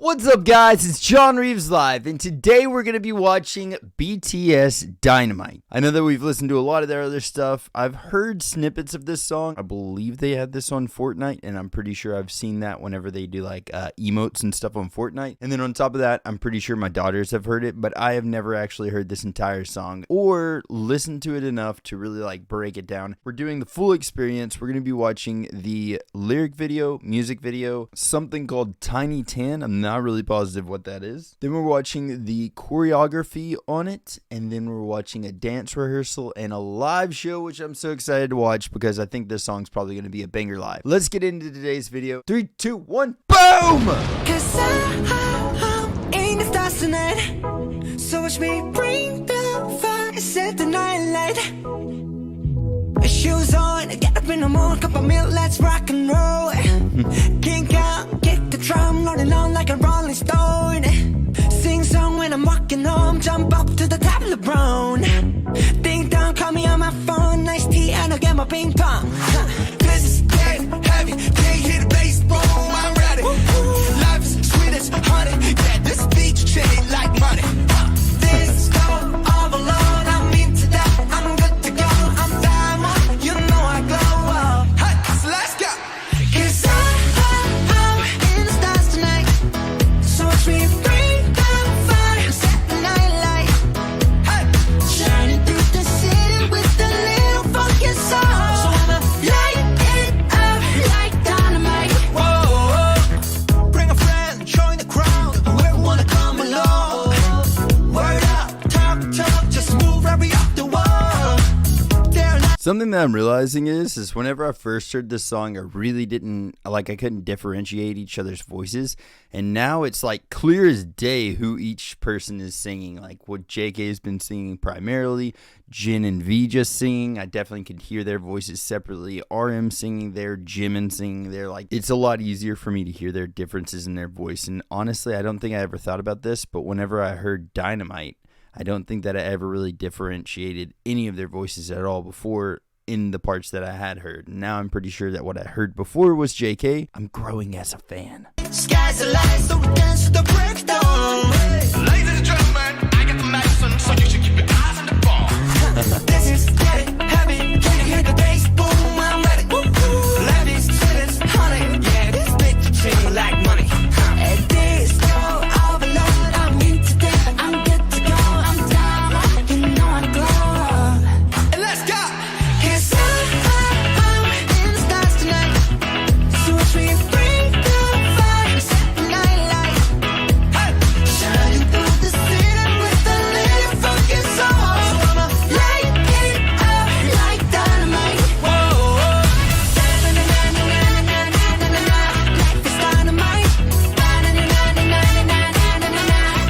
What's up, guys? It's John Reeves Live, and today we're going to be watching BTS Dynamite. I know that we've listened to a lot of their other stuff. I've heard snippets of this song. I believe they had this on Fortnite, and I'm pretty sure I've seen that whenever they do like emotes and stuff on Fortnite. And then on top of that, I'm pretty sure my daughters have heard it, but I have never actually heard this entire song or listened to it enough to really like break it down. We're doing the full experience. We're going to be watching the lyric video, music video, something called Tiny Tan. I'm not really positive what that is. Then we're watching the choreography on it, and then we're watching a dance rehearsal and a live show, which I'm so excited to watch because I think this song's probably going to be a banger live. Let's get into today's video. 3, 2, 1, boom! Cause I'm in the stars tonight, so watch me bring the fire, set the night light. Shoes on, get up in the morning, cup of milk, let's rock and roll. Kink out, kick the drum, rolling on like a rolling stone. Sing song when I'm walking home, jump up to the top of the brown. Ding dong, call me on my phone, nice tea and I'll get my ping pong. This is getting heavy, can't hear the bass, boom, I'm ready. Life is sweet as honey, yeah, this beach chain like money. This go all alone, I'm into that, I'm good to go, I'm diamond, you know I glow up. Hey, so let's go. Cause I'm in the stars tonight, so watch me bring the fire, set the night light. Hey, shining through the city with a little funky soul. So I'ma light it up like dynamite. Whoa, bring a friend, join the crowd, whoever wanna come along. Word up, talk, just move right up the wall. Something that I'm realizing is whenever I first heard this song, I really didn't, I couldn't differentiate each other's voices. And now it's like clear as day who each person is singing. Like what JK has been singing primarily, Jin and V just singing. I definitely could hear their voices separately. RM singing there, Jimin singing there. Like it's a lot easier for me to hear their differences in their voice. And honestly, I don't think I ever thought about this, but whenever I heard Dynamite, I don't think that I ever really differentiated any of their voices at all before in the parts that I had heard. Now I'm pretty sure that what I heard before was JK. I'm growing as a fan. Sky's the light, so we dance to the breakdown. Ladies and gentlemen, I got the medicine, so you should keep your eyes on the ball. This is getting heavy, can you hear the bass? Boom, I'm ready. Life is sweet as honey, yeah, this bitch chain like money. And this go overload, I'm into that, I'm good to go, I'm down, you know I glow. And let's go! Cause I'm in the stars tonight, so watch me bring the fire, set the night light. Hey! Shining through the city with a little funky soul. So I'ma light it up like dynamite. Whoa, life is dynamite.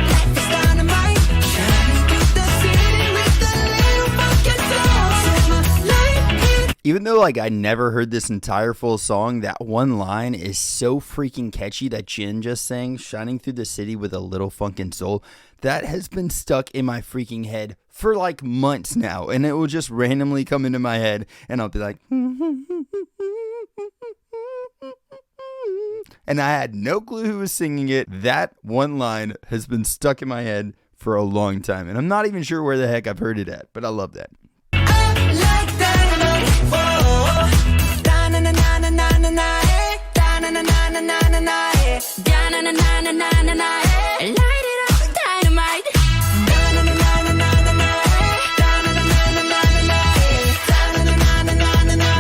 Life is dynamite. Shining through the city with a little funky soul. So I'ma light it. Even though like I never heard this entire full song, that one line is so freaking catchy that Jin just sang, shining through the city with a little funkin' soul. That has been stuck in my freaking head for like months now, and it will just randomly come into my head and I'll be like and I had no clue who was singing it. That one line has been stuck in my head for a long time, and I'm not even sure where the heck I've heard it at, but I love that. Like dynamite, whoa, da-na-na-na-na-na-na, da-na-na-na-na-na-na, da-na-na-na-na-na-na, light it up, dynamite, da-na-na-na-na-na-na, da-na-na-na-na-na-na, da-na-na-na-na-na-na,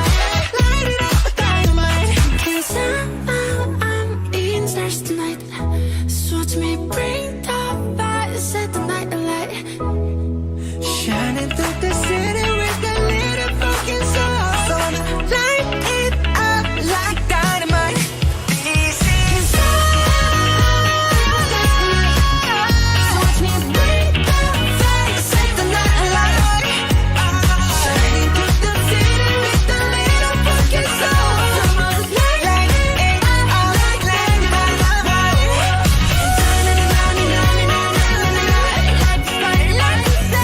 light it up, dynamite. 'Cause I'm in stars tonight, so watch me bring the fire, set the night alight. Shining through the city with a little fucking soul. So I'ma light it up like dynamite. This is so watch me bring the fire, set the night alight. Shining through the city with a little fucking soul. So I'ma light it up like dynamite. Da-na-na-na-na-na-na-na-na, light the fire, light the fire.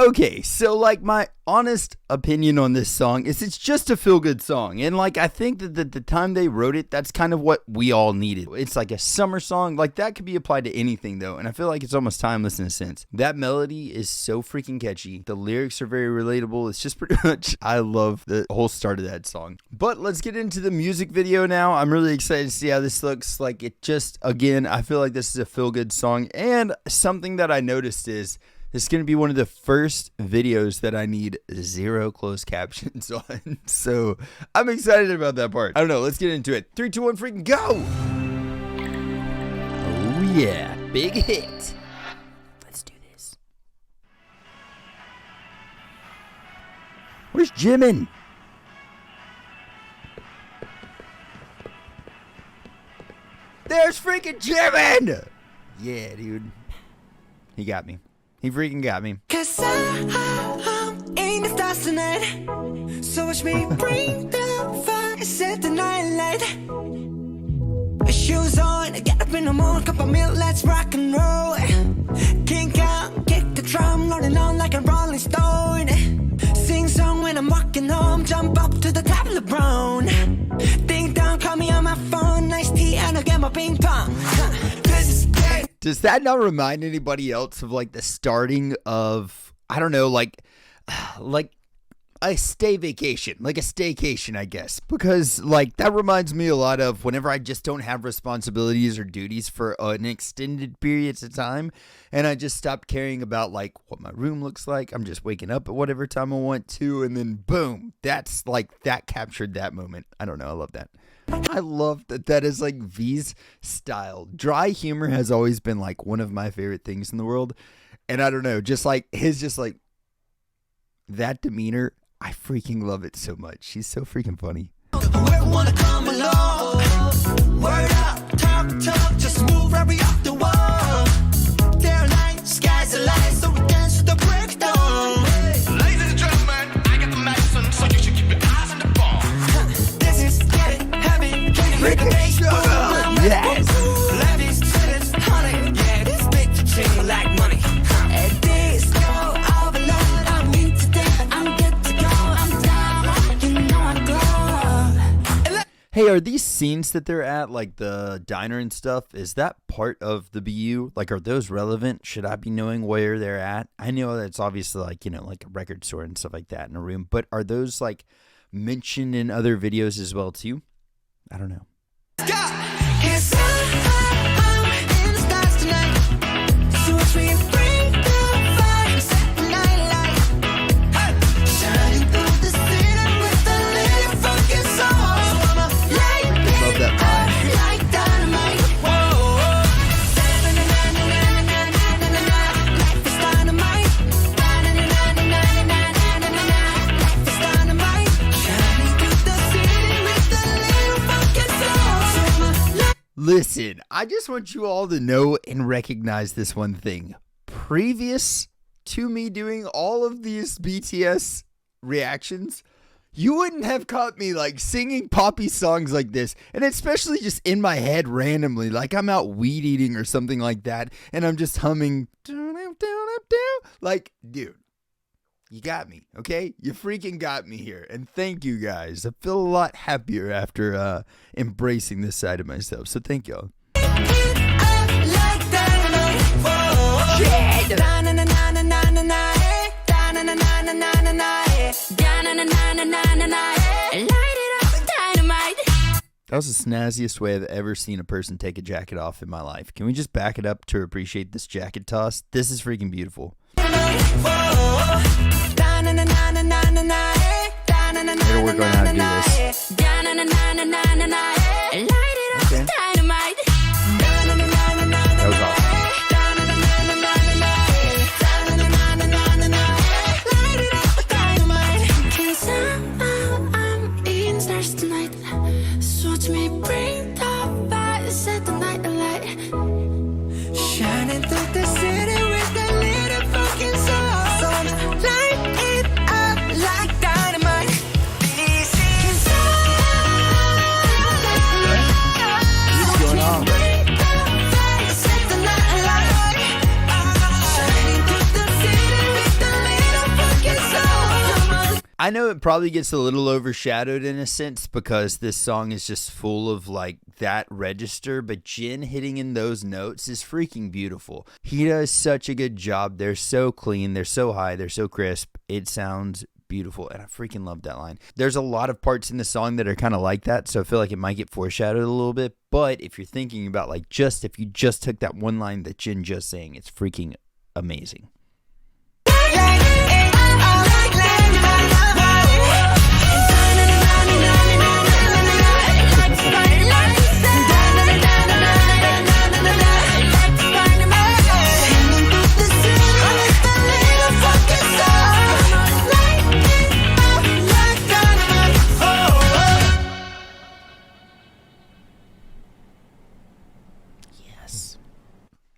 Okay, so like my honest opinion on this song is it's just a feel-good song. And like I think that the time they wrote it, that's kind of what we all needed. It's like a summer song. Like that could be applied to anything though. And I feel like it's almost timeless in a sense. That melody is so freaking catchy. The lyrics are very relatable. It's just pretty much, I love the whole start of that song. But let's get into the music video now. I'm really excited to see how this looks. Like it just, again, I feel like this is a feel-good song. And something that I noticed is this is going to be one of the first videos that I need 0 closed captions on. So I'm excited about that part. I don't know. Let's get into it. 3, 2, 1, freaking go. Oh yeah. Big hit. Let's do this. Where's Jimin? There's freaking Jimin. Yeah, dude. He got me. He freaking got me. Cause I'm in the stars tonight. So watch me bring the fire, set the night light. Shoes on, get up in the morning, cup of milk, let's rock and roll. Kink out, kick the drum, rolling on like a rolling stone. Sing song when I'm walking home, jump up to the top of the brown. Ding dong, call me on my phone, nice tea, and I'll get my ping pong. This is great. Does that not remind anybody else of like the starting of, I don't know, like a staycation, I guess, because like that reminds me a lot of whenever I just don't have responsibilities or duties for an extended periods of time, and I just stop caring about like what my room looks like. I'm just waking up at whatever time I want to, and then boom, that's like that captured that moment. I don't know, I love that. I love that is like V's style. Dry humor has always been like one of my favorite things in the world, and I don't know, just like his just like that demeanor. I freaking love it so much. She's so freaking funny. Whoever wanna come along, word up, talk, just move right off the wall. They're like, sky's the line, so we dance to the breakdown. Ladies and gentlemen, I got the medicine, so you should keep your eyes on the ball. This is getting heavy, can you hear the bass boom? Yes. Levies, sentence, honey, yeah, this bitch chain like money. And this go overload, I'm in today, I'm good to go, I'm down, you know I'm glow. Hey, are these scenes that they're at, like the diner and stuff, is that part of the BU? Like, are those relevant? Should I be knowing where they're at? I know that it's obviously like, you know, like a record store and stuff like that in a room, but are those like mentioned in other videos as well too? I don't know. Cause I'm in the stars tonight. So watch me bring the fire, set the night light. Shining through the city with a little fucking soul. So I'ma light Love that vibe. like dynamite. Whoa. Life is dynamite. Life is dynamite. Shining through the city with a little fucking soul. So I'ma light. Listen, I just want you all to know and recognize this one thing. Previous to me doing all of these BTS reactions, you wouldn't have caught me like singing poppy songs like this, and especially just in my head randomly, like I'm out weed eating or something like that, and I'm just humming, like, dude, you got me, okay? You freaking got me here, and thank you guys. I feel a lot happier after embracing this side of myself, so thank y'all. That was the snazziest way I've ever seen a person take a jacket off in my life. Can we just back it up to appreciate this jacket toss? This is freaking beautiful. It'll work on how to do this. Okay. That was awesome. Shining through the city with a little fucking soul. So I'm light I know it probably gets a little overshadowed in a sense because this song is just full of like that register, but Jin hitting in those notes is freaking beautiful. He does such a good job. They're so clean, they're so high, they're so crisp. It sounds beautiful, and I freaking love that line. There's a lot of parts in the song that are kind of like that, so I feel like it might get foreshadowed a little bit, but if you're thinking about like if you just took that one line that Jin just sang, it's freaking amazing.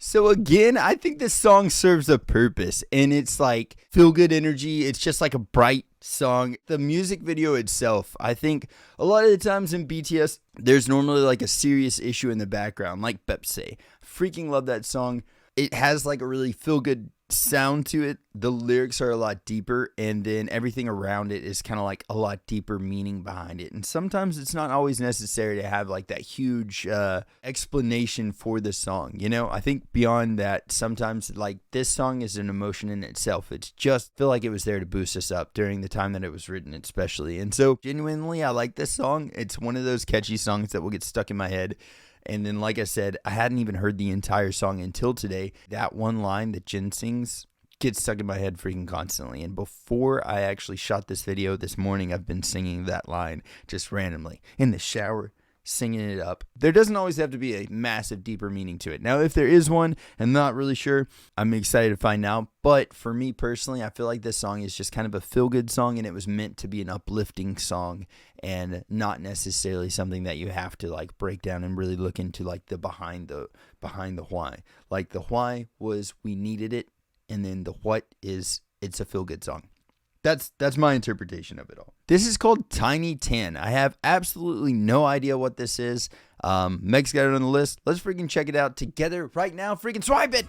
So again, I think this song serves a purpose, and it's like feel good energy. It's just like a bright song. The music video itself, I think a lot of the times in BTS, there's normally like a serious issue in the background, like Pepsi. Freaking love that song. It has like a really feel good sound to it. The lyrics are a lot deeper, and then everything around it is kind of like a lot deeper meaning behind it. And sometimes it's not always necessary to have like that huge explanation for the song. You know, I think beyond that, sometimes like this song is an emotion in itself. It's just feel like it was there to boost us up during the time that it was written, especially. And so genuinely, I like this song. It's one of those catchy songs that will get stuck in my head. And then, like I said, I hadn't even heard the entire song until today. That one line that Jin sings gets stuck in my head freaking constantly. And before I actually shot this video this morning, I've been singing that line just randomly in the shower, singing it up. There doesn't always have to be a massive, deeper meaning to it. Now, if there is one, I'm not really sure. I'm excited to find out. But for me personally, I feel like this song is just kind of a feel-good song, and it was meant to be an uplifting song and not necessarily something that you have to like break down and really look into like the behind the why. Like the why was we needed it, and then the what is it's a feel-good song. That's my interpretation of it all. This is called Tiny Tan. I have absolutely no idea what this is. Meg's got it on the list. Let's freaking check it out together right now. Freaking swipe it.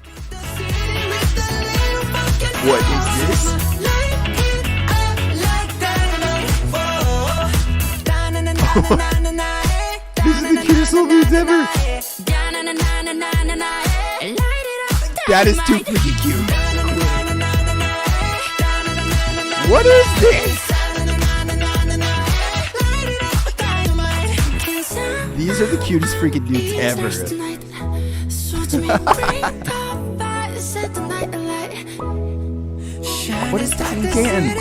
What is this? This is the cutest little dudes ever. That is too freaking cute. What is this? These are the cutest freaking dudes ever. What is Tiny Tan?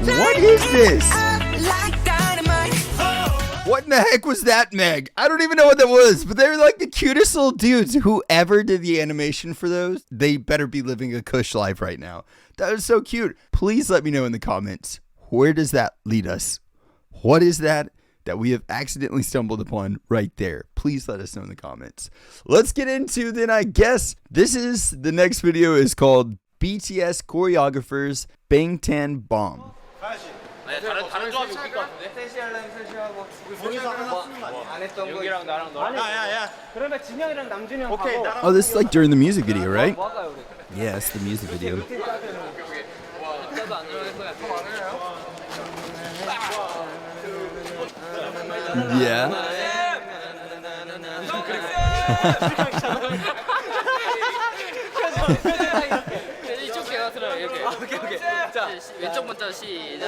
What is this? What in the heck was that, Meg? I don't even know what that was, but they're like the cutest little dudes. Whoever did the animation for those, they better be living a cush life right now. That was so cute. Please let me know in the comments, where does that lead us? What is that we have accidentally stumbled upon right there? Please let us know in the comments. Let's get into then, I guess, the next video is called BTS Choreographers Bangtan Bomb. 다른 조합이 웃길 것 같은데? 셋이 하려면 셋이 하고 우리 둘이서 하나 쓰는 거 안 했던 거 여기랑 나랑 너랑 야야야 그러면 진영이랑 남준이 형 오케이, 하고 나랑 Oh, this is like during the music video, right? 뭐 할까요 우리? Yeah, it's the music video. 나도 안 들어갈 거야 Yeah. 이쪽 제가 들어요 이렇게 오케이 자 왼쪽부터 시작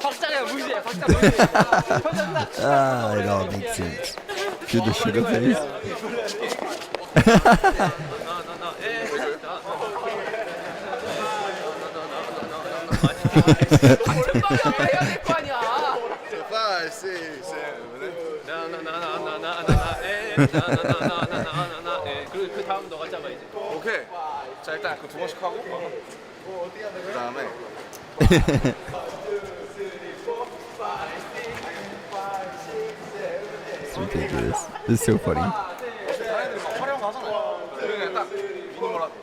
박자가 무시해 박자 무시해 Ah, it all makes sense. Do the sugar face. 해야 될 거 아니야 5, 6, 7, 그 다음 너가 잡아야지. 오케이 자 일단 그 두 번씩 하고 그 다음에 It's ridiculous. This is so funny. 사람들이 막 화려한 거 하잖아요 그냥 딱 미니멀하게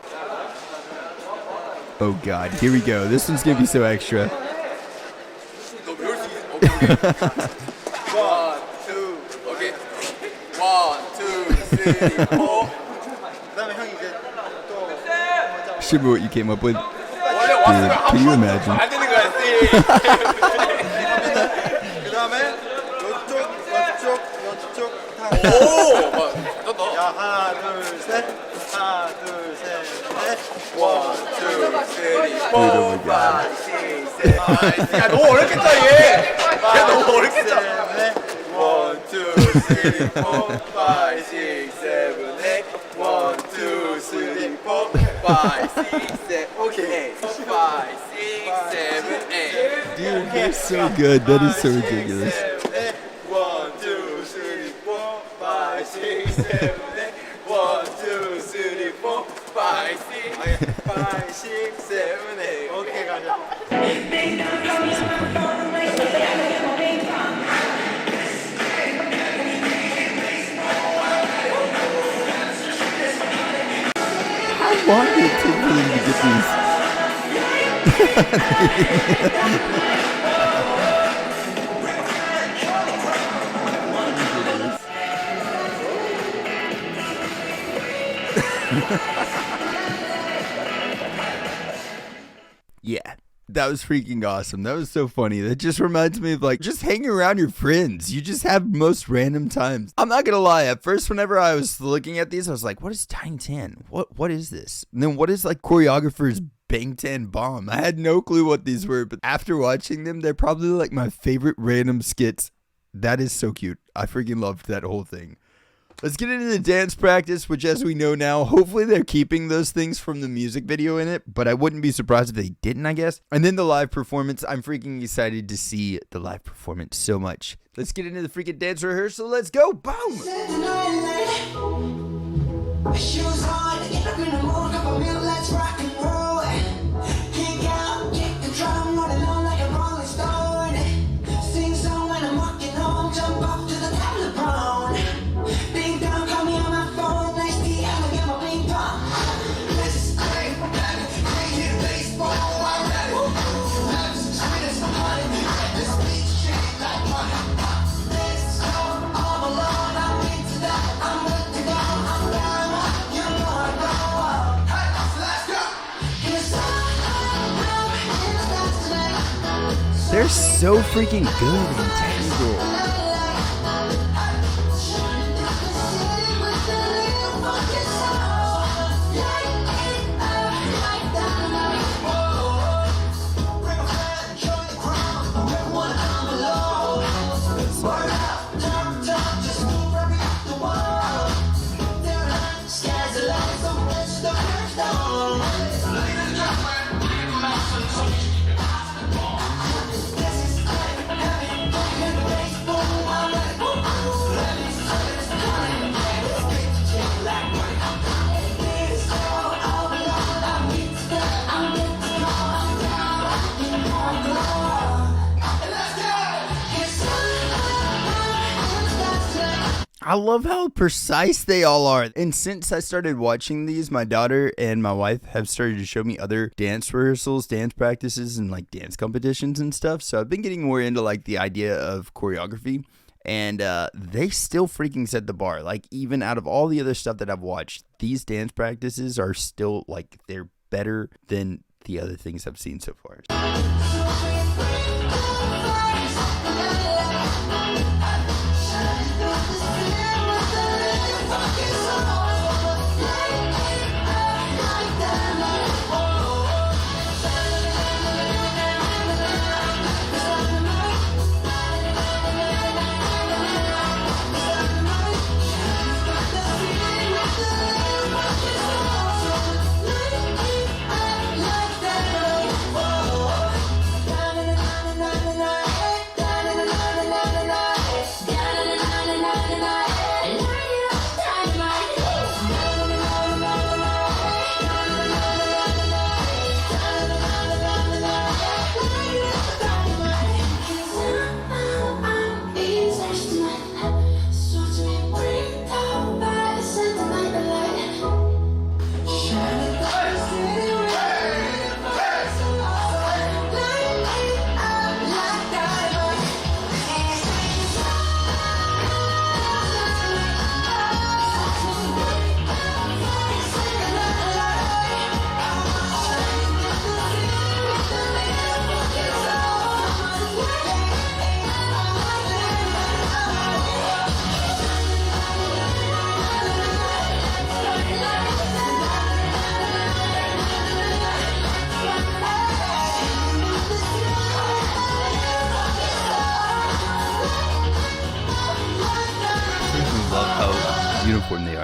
Oh god, here we go. This one's gonna be so extra. 너 배울 수 있어? 오케이 1, 2 오케이 1, 2, 3, 4 그다음에 Shimmer, what you came up with. 원래 왔으면 한 can you 번 imagine? 안 되는 거야. 그 다음에 요쪽 오! 너. 야, 하나, 둘, 셋. 하나, 둘, 셋, 넷. 원, 투, 쓰리, 포, 파이브, 식스, 세븐. 야, 너무 어렵겠다, 얘. 야, 너무 어렵겠다. 원, 투, 쓰리, 포, 파이브, 식스, 세븐, 에잇. 원, 투, 쓰리, 포, 파이브, 식스, 세븐. 오케이. 파이브, 식스, 세븐, 에잇. Dude, you're so good. That is so ridiculous. 1, 2, 3, 4, 5, 6, 7, 8. 1, 2, 3, 4, 5, 6, 5, 6, 7, 8. 오케이, 가자. How long did it take for them to get these? Yeah, that was freaking awesome. That was so funny. That just reminds me of like just hanging around your friends. You just have most random times. I'm not gonna lie. At first, whenever I was looking at these, I was like, "What is Tang Tan? What is this?" And then what is like choreographer's Bang Tan Bomb? I had no clue what these were, but after watching them, they're probably like my favorite random skits. That is so cute. I freaking loved that whole thing. Let's get into the dance practice, which as we know now, hopefully they're keeping those things from the music video in it, but I wouldn't be surprised if they didn't, I guess. And then the live performance. I'm freaking excited to see the live performance so much. Let's get into the freaking dance rehearsal. Let's go. Boom. Shoes on, get up in the morning, cup of milk, let's rock and roll. Kick out, kick the drum, rolling on like a rolling stone. Sing song when I'm walking home, jump up to the top of the brown. Bing dong, call me on my phone, nice tea, I'ma get my ping pong. Let's play, hit baseball, I'm ready. Let's spin it some money, this beat shake like money. Let's go, all alone, I'm into that, I'm good to go, I'm down. They're so freaking good and technical. I love how precise they all are. And since I started watching these, my daughter and my wife have started to show me other dance rehearsals, dance practices, and like dance competitions and stuff. So I've been getting more into like the idea of choreography. And they still freaking set the bar. Like even out of all the other stuff that I've watched, these dance practices are still like they're better than the other things I've seen so far.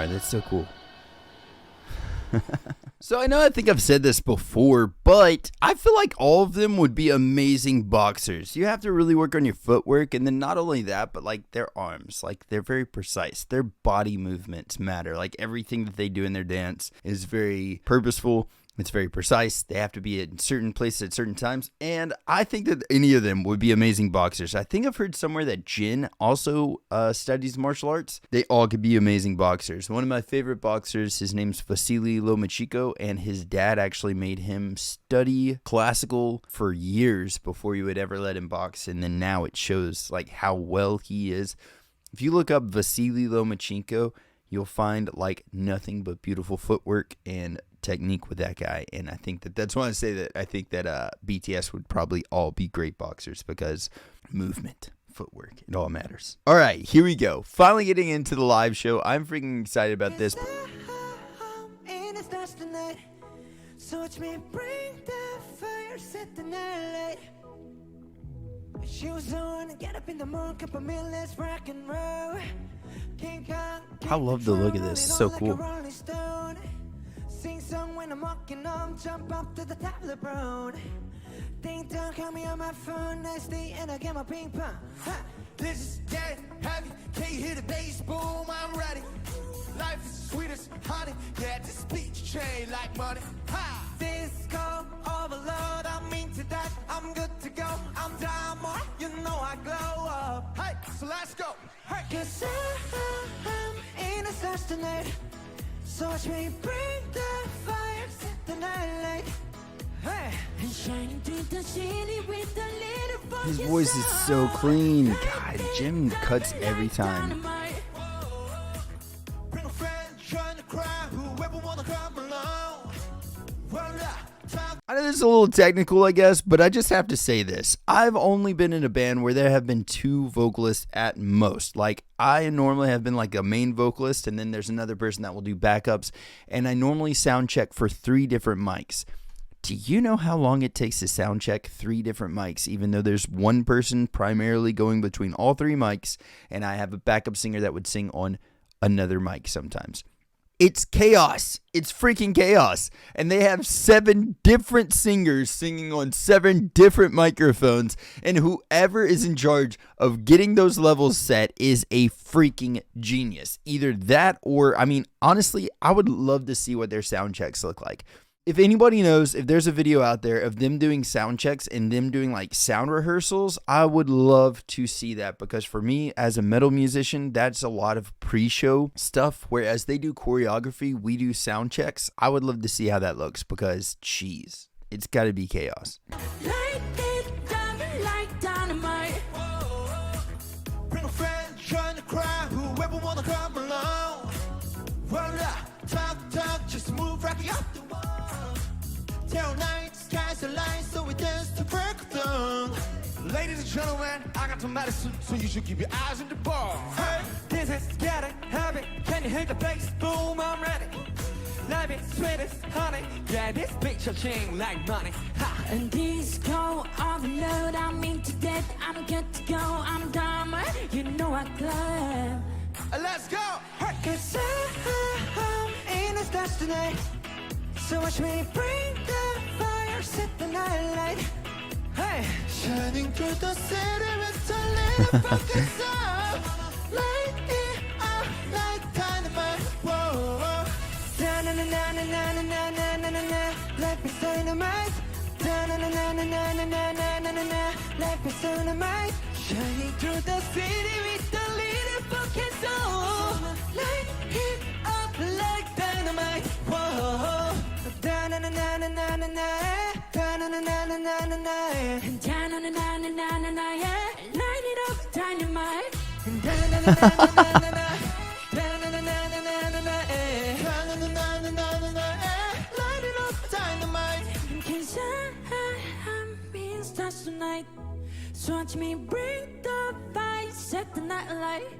Alright, that's so cool. So I know I think I've said this before, but I feel like all of them would be amazing boxers. You have to really work on your footwork, and then not only that, but like their arms, like they're very precise. Their body movements matter. Like everything that they do in their dance is very purposeful. It's very precise. They have to be in certain places at certain times. And I think that any of them would be amazing boxers. I think I've heard somewhere that Jin also studies martial arts. They all could be amazing boxers. One of my favorite boxers, his name's Vasily Lomachenko, and his dad actually made him study classical for years before you would ever let him box. And then now it shows like how well he is. If you look up Vasily Lomachenko, you'll find like nothing but beautiful footwork and technique with that guy. And I think that's why I say that I think that BTS would probably all be great boxers, because movement, footwork, it all matters. All right, here we go. Finally getting into the live show. I'm freaking excited about this. So watch me bring the fire, set the night light. Shoes on, get up in the morning, cup of milk, let's rock and roll. I love the look of this. It's so cool. Sing song when I'm walking on, jump up to the top of the brown. Ding dong, call me on my phone, nice day, and I get my ping pong. Ha! This is getting heavy. Can you hear the bass boom? I'm ready. Life is sweet as honey. Yeah, this beat chain like money. Ha! Disco overload, I'm into that, I'm good to go. I'm diamond, you know I glow up. Hey, so let's go. Hey. 'Cause I'm in a stars tonight. So watch me bring the fire, set the night light. Hey, and shining through the city with a little focus. His voice is so clean. God, Jim cuts every time. Bring a friend, join the crowd. Whoever wanna come along. Roll up, talk. I know this is a little technical, I guess, but I just have to say this. I've only been in a band where there have been 2 vocalists at most. Like, I normally have been like a main vocalist, and then there's another person that will do backups, and I normally sound check for 3 different mics. Do you know how long it takes to sound check 3 different mics, even though there's one person primarily going between all 3 mics, and I have a backup singer that would sing on another mic sometimes? It's chaos. It's freaking chaos. And they have 7 different singers singing on 7 different microphones. And whoever is in charge of getting those levels set is a freaking genius. Either that or, I mean, honestly, I would love to see what their sound checks look like. If anybody knows, if there's a video out there of them doing sound checks and them doing like sound rehearsals, I would love to see that, because for me as a metal musician, that's a lot of pre-show stuff, whereas they do choreography, we do sound checks. I would love to see how that looks, because jeez, it's got to be chaos. Light it down like dynamite. Bring a friend, join the crowd. Whoever wanna come along. Roll up, talk, just move right up the wall. Till night, skies align, so we dance to break of dawn. Ladies and gentlemen, I got some medicine, so you should keep your eyes on the ball. Hey, this is getting heavy. Can you hear the bass boom? I'm ready. Life is sweet as honey. Yeah, this picture chain like money. Ha! And disco overload, I'm into that. I'm good to go. I'm diamond, you know I climb. Let's go. Hey. 'Cause I'm in the stars tonight. So watch me bring the fire, set the night light. Hey, Shining through the city with a little focus up. light it up Like dynamite. Whoa, whoa. na na na na na na na na na na na. Life is dynamite. Na na na na na na na na na na na na. Life is dynamite. Shining through the city with a little focus on. Light it up like dynamite. Whoa. Da na na na na na na na. Da na na na na na na na. Da na na na na na na na. Light it up, dynamite. Da na na na na na na. Da na na na na na na na. Light it up, dynamite. 'Cause I'm being stars tonight. So watch me bring the fire, set the night light.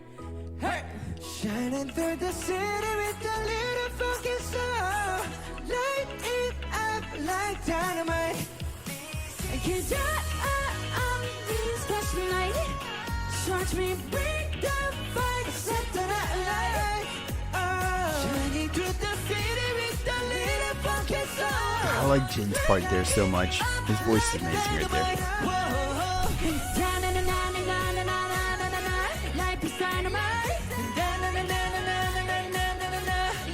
Hey. Shining through the city with a little focus on. Light it up like dynamite. 'Cause I'm being stars tonight. So watch me bring the fire, set the night light. Oh. I like Jin's part there so much. His voice is amazing right there. Life is dynamite.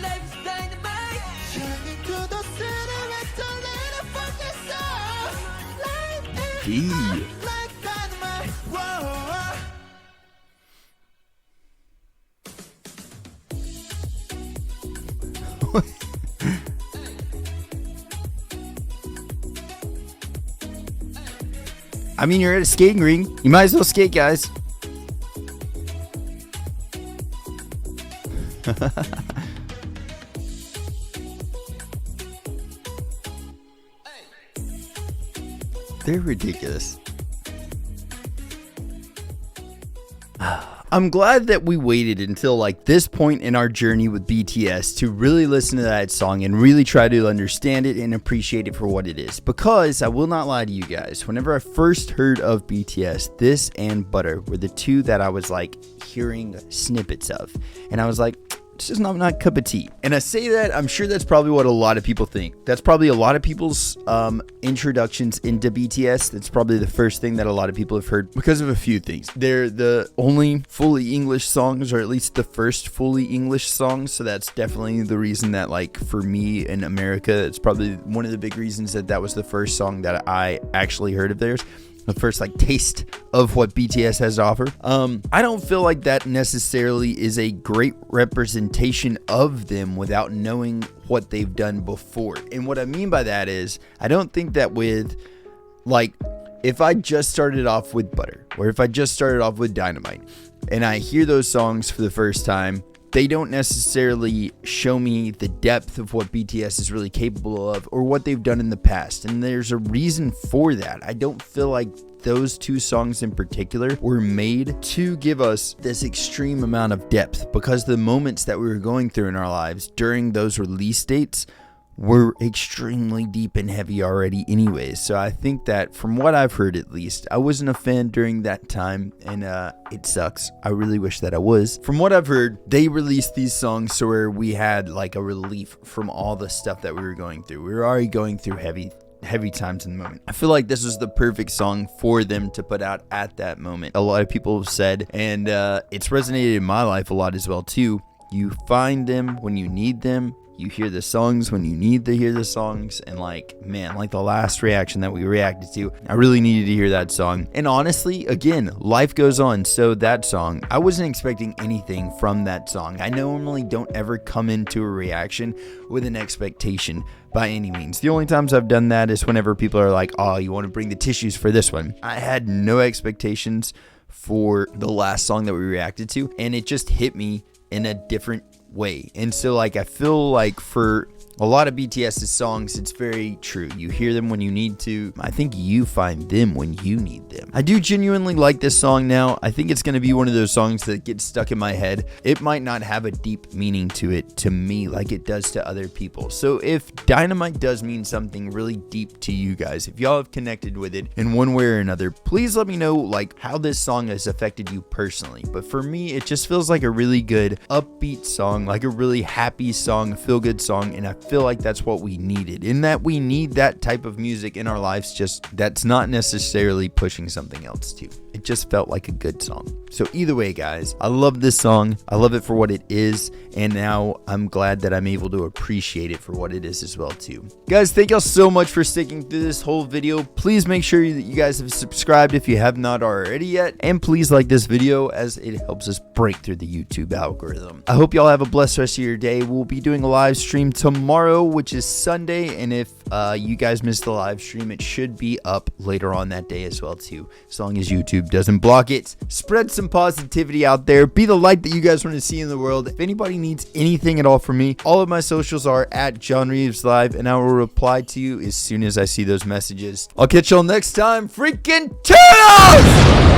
Life is dynamite. Shining through the city with a little funky soul. Life is Gee. like dynamite. Whoa. I mean, you're at a skating rink. You might as well skate, guys. They're ridiculous. I'm glad that we waited until like this point in our journey with BTS to really listen to that song and really try to understand it and appreciate it for what it is. Because I will not lie to you guys, whenever I first heard of BTS, this and Butter were the two that I was like hearing snippets of. And I was like, it's just not my cup of tea. And I say that, I'm sure that's probably what a lot of people think. That's probably a lot of people's introductions into BTS. That's probably the first thing that a lot of people have heard because of a few things. They're the only fully English songs, or at least the first fully English songs. So that's definitely the reason that, like, for me in America, it's probably one of the big reasons that that was the first song that I actually heard of theirs. The first like taste of what BTS has to offer. I don't feel like that necessarily is a great representation of them without knowing what they've done before. And what I mean by that is, I don't think that with, like, if I just started off with Butter, or if I just started off with Dynamite, and I hear those songs for the first time, they don't necessarily show me the depth of what BTS is really capable of or what they've done in the past. And there's a reason for that. I don't feel like those two songs in particular were made to give us this extreme amount of depth, because the moments that we were going through in our lives during those release dates were extremely deep and heavy already anyways. So I think that from what I've heard, at least, I wasn't a fan during that time, and it sucks. I really wish that I was. From what I've heard, they released these songs so where we had like a relief from all the stuff that we were going through. We were already going through heavy times in the moment. I feel like this was the perfect song for them to put out at that moment. A lot of people have said, and it's resonated in my life a lot as well too, you find them when you need them. You hear the songs when you need to hear the songs. And like, man, like the last reaction that we reacted to, I really needed to hear that song. And honestly, again, life goes on. So that song, I wasn't expecting anything from that song. I normally don't ever come into a reaction with an expectation by any means. The only times I've done that is whenever people are like, oh, you want to bring the tissues for this one. I had no expectations for the last song that we reacted to, and it just hit me in a different way. And so like, I feel like for a lot of BTS's songs, it's very true. You hear them when you need to. I think you find them when you need them. I do genuinely like this song now. I think it's going to be one of those songs that gets stuck in my head. It might not have a deep meaning to it to me like it does to other people. So if Dynamite does mean something really deep to you guys, if y'all have connected with it in one way or another, please let me know like how this song has affected you personally. But for me, it just feels like a really good upbeat song, like a really happy song, feel good song, and I feel like that's what we needed, in that we need that type of music in our lives, just that's not necessarily pushing something else too. It just felt like a good song. So either way, guys, I love this song. I love it for what it is, and now I'm glad that I'm able to appreciate it for what it is as well too. Guys, thank y'all so much for sticking through this whole video. Please make sure that you guys have subscribed if you have not already yet, and please like this video as it helps us break through the YouTube algorithm. I hope y'all have a blessed rest of your day. We'll be doing a live stream tomorrow, which is Sunday, and if you guys missed the live stream, it should be up later on that day as well too, as long as YouTube doesn't block it. Spread some positivity out there. Be the light that you guys want to see in the world. If anybody needs anything at all from me, all of my socials are at John Reeves Live, and I will reply to you as soon as I see those messages. I'll catch y'all next time. Freaking toodles!